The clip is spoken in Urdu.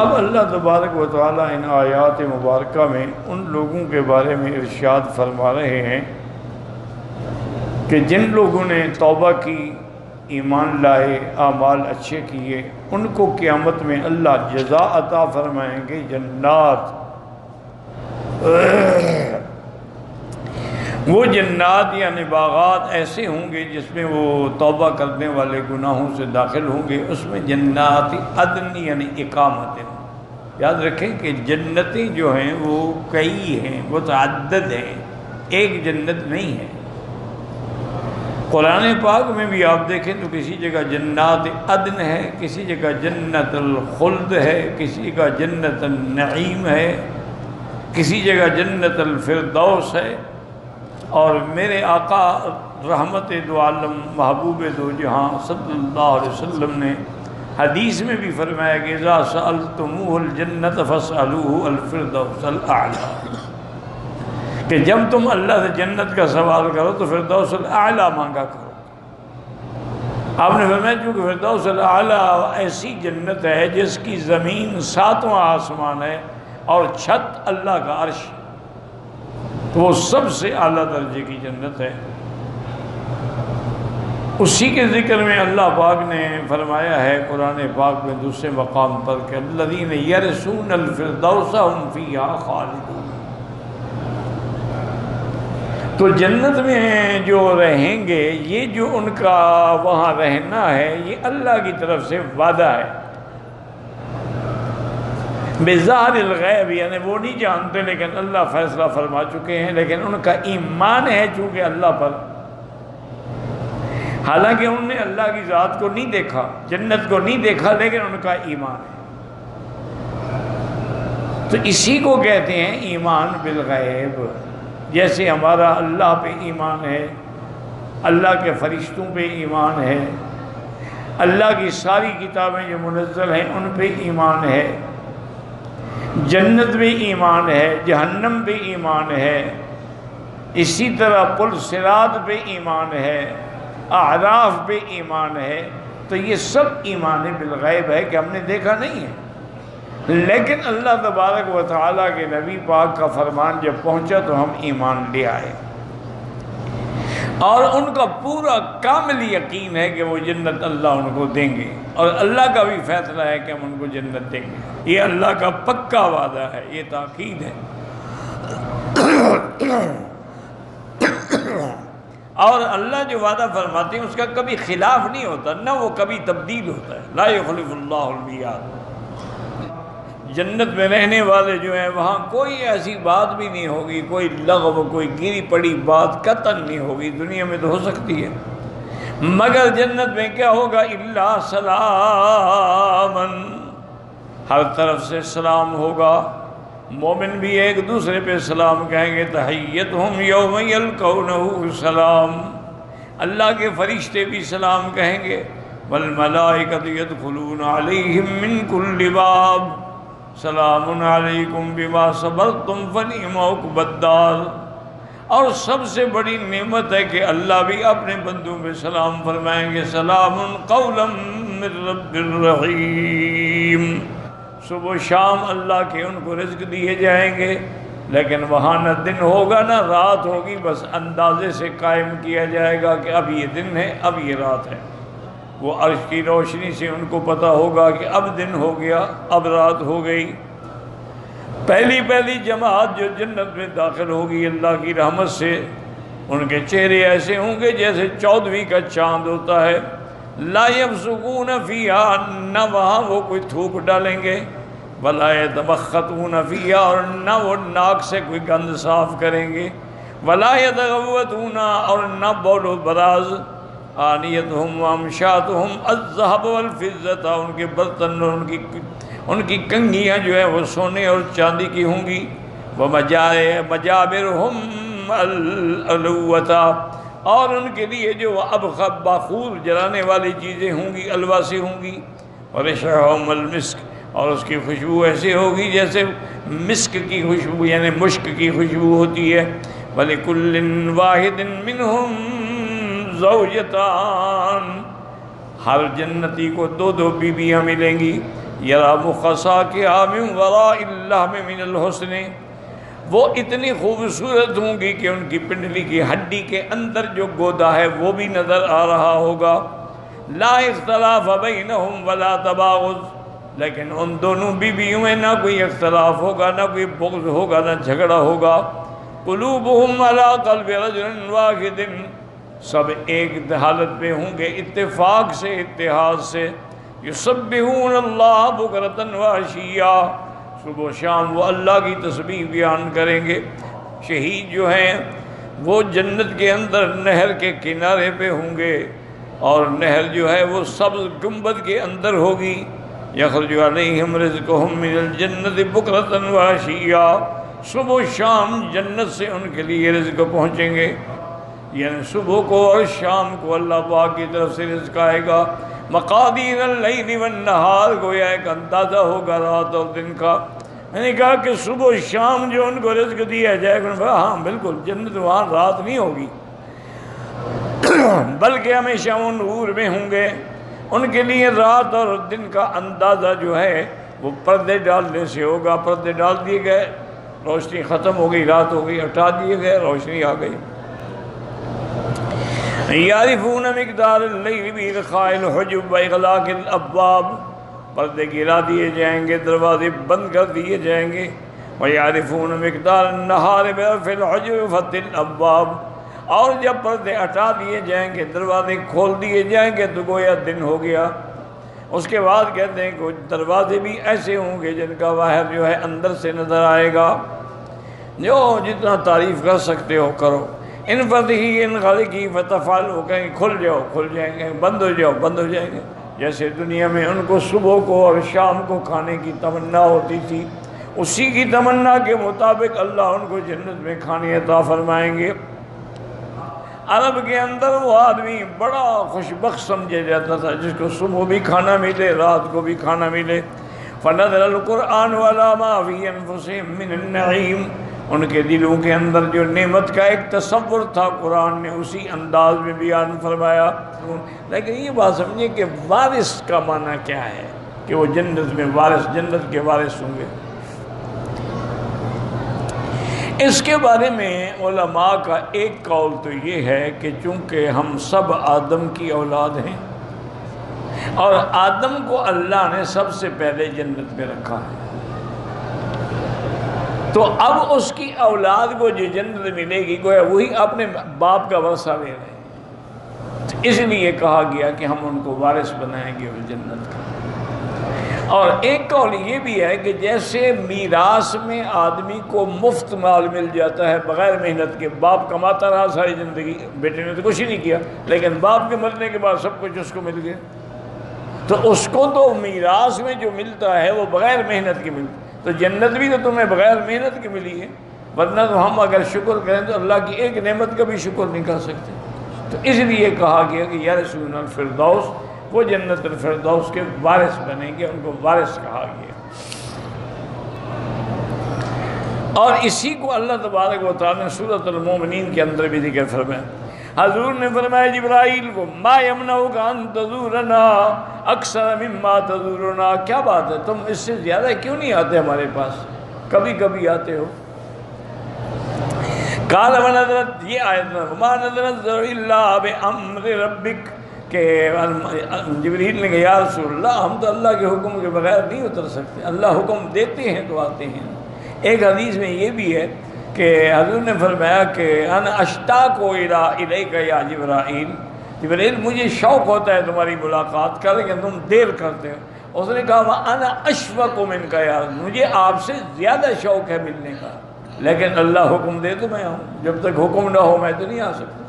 اب اللہ تبارک و تعالیٰ ان آیات مبارکہ میں ان لوگوں کے بارے میں ارشاد فرما رہے ہیں کہ جن لوگوں نے توبہ کی، ایمان لائے، اعمال اچھے کیے، ان کو قیامت میں اللہ جزا عطا فرمائیں گے، جنات۔ وہ جنات یعنی باغات ایسے ہوں گے جس میں وہ توبہ کرنے والے گناہوں سے داخل ہوں گے، اس میں جنات عدن یعنی اقامت۔ یاد رکھیں کہ جنتیں جو ہیں وہ کئی ہیں، متعدد ہیں، ایک جنت نہیں ہے۔ قرآن پاک میں بھی آپ دیکھیں تو کسی جگہ جنات عدن ہے، کسی جگہ جنت الخلد ہے، کسی جگہ جنت النعیم ہے، کسی جگہ جنت الفردوس ہے۔ اور میرے آقا رحمت دو عالم محبوب دو جہاں صلی اللہ علیہ وسلم نے حدیث میں بھی فرمایا کہ اذا سألتموه الجنت فاسألوه الفردوس الاعلی، کہ جب تم اللہ سے جنت کا سوال کرو تو فردوس الاعلی مانگا کرو۔ آپ نے فرمایا چونکہ فردوس الاعلی ایسی جنت ہے جس کی زمین 7واں آسمان ہے اور چھت اللہ کا عرش، تو وہ سب سے اعلیٰ درجے کی جنت ہے۔ اسی کے ذکر میں اللہ پاک نے فرمایا ہے قرآن پاک میں دوسرے مقام پر کہ الذین یرثون الفردوس هم فیہا خالدون۔ تو جنت میں جو رہیں گے، یہ جو ان کا وہاں رہنا ہے، یہ اللہ کی طرف سے وعدہ ہے۔ بظاہر الغیب یعنی وہ نہیں جانتے لیکن اللہ فیصلہ فرما چکے ہیں، لیکن ان کا ایمان ہے چونکہ اللہ پر، حالانکہ انہوں نے اللہ کی ذات کو نہیں دیکھا، جنت کو نہیں دیکھا، لیکن ان کا ایمان ہے۔ تو اسی کو کہتے ہیں ایمان بالغیب۔ جیسے ہمارا اللہ پہ ایمان ہے، اللہ کے فرشتوں پہ ایمان ہے، اللہ کی ساری کتابیں جو منزل ہیں ان پہ ایمان ہے، جنت پہ ایمان ہے، جہنم پہ ایمان ہے، اسی طرح پل صراط پہ ایمان ہے، اعراف پہ ایمان ہے۔ تو یہ سب ایمان بالغیب ہے کہ ہم نے دیکھا نہیں ہے، لیکن اللہ تبارک و تعالیٰ کے نبی پاک کا فرمان جب پہنچا تو ہم ایمان لے آئے، اور ان کا پورا کامل یقین ہے کہ وہ جنت اللہ ان کو دیں گے، اور اللہ کا بھی فیصلہ ہے کہ ہم ان کو جنت دیں گے۔ یہ اللہ کا پکا وعدہ ہے، یہ تاکید ہے۔ اور اللہ جو وعدہ فرماتے ہیں اس کا کبھی خلاف نہیں ہوتا، نہ وہ کبھی تبدیل ہوتا ہے۔ لا یخلف اللہ المیعاد۔ جنت میں رہنے والے جو ہیں وہاں کوئی ایسی بات بھی نہیں ہوگی، کوئی لغو، کوئی گری پڑی بات قطعاً نہیں ہوگی۔ دنیا میں تو ہو سکتی ہے، مگر جنت میں کیا ہوگا؟ الا سلامن، ہر طرف سے سلام ہوگا۔ مومن بھی ایک دوسرے پہ سلام کہیں گے، تحیتہم یوم یلقونہ سلام، اللہ کے فرشتے بھی سلام کہیں گے، والملائکۃ یدخلون علیہم من کل باب سلام علیکم بما صبرتم فنعم عقبی الدار۔ اور سب سے بڑی نعمت ہے کہ اللہ بھی اپنے بندوں میں سلام فرمائیں گے، سلام قولا من رب الرحیم۔ صبح و شام اللہ کے ان کو رزق دیے جائیں گے، لیکن وہاں نہ دن ہوگا نہ رات ہوگی، بس اندازے سے قائم کیا جائے گا کہ اب یہ دن ہے، اب یہ رات ہے۔ وہ عرش کی روشنی سے ان کو پتہ ہوگا کہ اب دن ہو گیا، اب رات ہو گئی۔ پہلی جماعت جو جنت میں داخل ہوگی اللہ کی رحمت سے، ان کے چہرے ایسے ہوں گے جیسے 14ویں کا چاند ہوتا ہے۔ لا یبصقون فیہا، نہ وہاں وہ کوئی تھوک ڈالیں گے، ولا یتبختون فیہا، اور نہ وہ ناک سے کوئی گند صاف کریں گے، ولا یتغوطون، اور نہ بول و براز۔ آنیتہم وامشاتہم الذہب والفضہ، ان کے برتن اور ان کی کنگھیاں جو ہیں وہ سونے اور چاندی کی ہوں گی۔ ومجابرہم الالوۃ، اور ان کے لیے جو ابخب بخور جلانے والی چیزیں ہوں گی، الوا سے ہوں گی۔ ورشہم المسک، اور اس کی خوشبو ایسے ہوگی جیسے مسک کی خوشبو یعنی مشک کی خوشبو ہوتی ہے۔ وَلِكُلٍّ وَاحِدٍ مِّنْهُمْ زَوْجَتَانِ، ہر جنتی کو 2 بیویاں ملیں گی۔ یرا مخصاکہا من وراء اللحم من الحسن، وہ اتنی خوبصورت ہوں گی کہ ان کی پنڈلی کی ہڈی کے اندر جو گودا ہے وہ بھی نظر آ رہا ہوگا۔ لا اختلاف بینہم ولا تباغض، لیکن ان دونوں بیویوں میں نہ کوئی اختلاف ہوگا، نہ کوئی بغض ہوگا، نہ جھگڑا ہوگا۔ قلوبہم علی قلب رجل واحد، سب ایک حالت پہ ہوں گے، اتفاق سے، اتحاد سے۔ یسبحون اللہ بکرۃ وعشیا، صبح و شام وہ اللہ کی تسبیح بیان کریں گے۔ شہید جو ہیں وہ جنت کے اندر نہر کے کنارے پہ ہوں گے، اور نہر جو ہے وہ سبز گنبد کے اندر ہوگی۔ یخرج علیہم رزقہم من الجنت بکرۃ وعشیا، صبح و شام جنت سے ان کے لیے رزق پہنچیں گے، یعنی صبح کو اور شام کو اللہ پاک کی طرف سے رزق آئے گا۔ مقادیر اللیل والنہار، گویا ایک اندازہ ہوگا رات اور دن کا۔ میں نے کہا کہ صبح و شام جو ان کو رزق دیا جائے گا، ہاں بالکل، جنت وہاں رات نہیں ہوگی بلکہ ہمیشہ وہ نور میں ہوں گے۔ ان کے لیے رات اور دن کا اندازہ جو ہے وہ پردے ڈالنے سے ہوگا۔ پردے ڈال دیے گئے، روشنی ختم ہو گئی، رات ہو گئی، ہٹا دیے گئے، روشنی آ گئی۔ یعرفون مقدار اللیل بإرخاء الحجب وإغلاق الابواب، پردے گرا دیے جائیں گے، دروازے بند کر دیے جائیں گے۔ ویعرفون مقدار النہار برفع الحجب وفتح الابواب، اور جب پردے ہٹا دیے جائیں گے، دروازے کھول دیے جائیں گے تو گویا دن ہو گیا۔ اس کے بعد کہتے ہیں کہ دروازے بھی ایسے ہوں گے جن کا باہر جو ہے اندر سے نظر آئے گا۔ جو جتنا تعریف کر سکتے ہو کرو۔ ان فتحی ان خلقی فتفعلوا، کہیں کھل جاؤ کھل جائیں گے، بند ہو جاؤ بند ہو جائیں گے۔ جیسے دنیا میں ان کو صبح کو اور شام کو کھانے کی تمنا ہوتی تھی، اسی کی تمنا کے مطابق اللہ ان کو جنت میں کھانے عطا فرمائیں گے۔ عرب کے اندر وہ آدمی بڑا خوش بخت سمجھا جاتا تھا جس کو صبح بھی کھانا ملے، رات کو بھی کھانا ملے۔ فنزل القرآن علی ما فی انفسہم من النعیم، ان کے دلوں کے اندر جو نعمت کا ایک تصور تھا قرآن نے اسی انداز میں بیان فرمایا۔ لیکن یہ بات سمجھیں کہ وارث کا معنی کیا ہے، کہ وہ جنت میں وارث، جنت کے وارث ہوں گے۔ اس کے بارے میں علماء کا ایک قول تو یہ ہے کہ چونکہ ہم سب آدم کی اولاد ہیں اور آدم کو اللہ نے سب سے پہلے جنت میں رکھا ہے، تو اب اس کی اولاد کو جو جنت ملے گی گویا وہی اپنے باپ کا ورثہ لے رہے ہیں، تو اس لیے کہا گیا کہ ہم ان کو وارث بنائیں گے اس جنت کا۔ اور ایک قول یہ بھی ہے کہ جیسے میراث میں آدمی کو مفت مال مل جاتا ہے بغیر محنت کے، باپ کماتا رہا ساری زندگی، بیٹے نے تو کچھ ہی نہیں کیا، لیکن باپ کے مرنے کے بعد سب کچھ اس کو مل گیا، تو اس کو تو میراث میں جو ملتا ہے وہ بغیر محنت کی ملتی، تو جنت بھی تو تمہیں بغیر محنت کی ملی ہے، ورنہ تو ہم اگر شکر کریں تو اللہ کی ایک نعمت کا بھی شکر نہیں کر سکتے۔ تو اس لیے کہا گیا کہ یرثون الفردوس، وہ جنت الفردوس کے وارث بنیں گے، ان کو وارث کہا گیا۔ اور اسی کو اللہ تبارک و تعالیٰ نے سورۃ المومنین کے اندر بھی ذکر فرمایا۔ حضور نے فرمایا جبرائیل کو، ما یمنعک ان تزورنا اکثر مما تزورنا، کیا بات ہے تم اس سے زیادہ کیوں نہیں آتے ہمارے پاس، کبھی کبھی آتے ہو۔ قال ونظرت، یہ آیت ما نظرت الا بامر ربک، کہ جبریل نے کہا یا رسول اللہ ہم تو اللہ کے حکم کے بغیر نہیں اتر سکتے، اللہ حکم دیتے ہیں تو آتے ہیں۔ ایک حدیث میں یہ بھی ہے کہ حضور نے فرمایا کہ انا اشتاق الیک یا جبرائیل، جبرائیل مجھے شوق ہوتا ہے تمہاری ملاقات کا لیکن تم دیر کرتے ہو۔ اس نے کہا انا اشفق منک یا، مجھے آپ سے زیادہ شوق ہے ملنے کا، لیکن اللہ حکم دے تو میں آؤں، جب تک حکم نہ ہو میں تو نہیں آ سکتا۔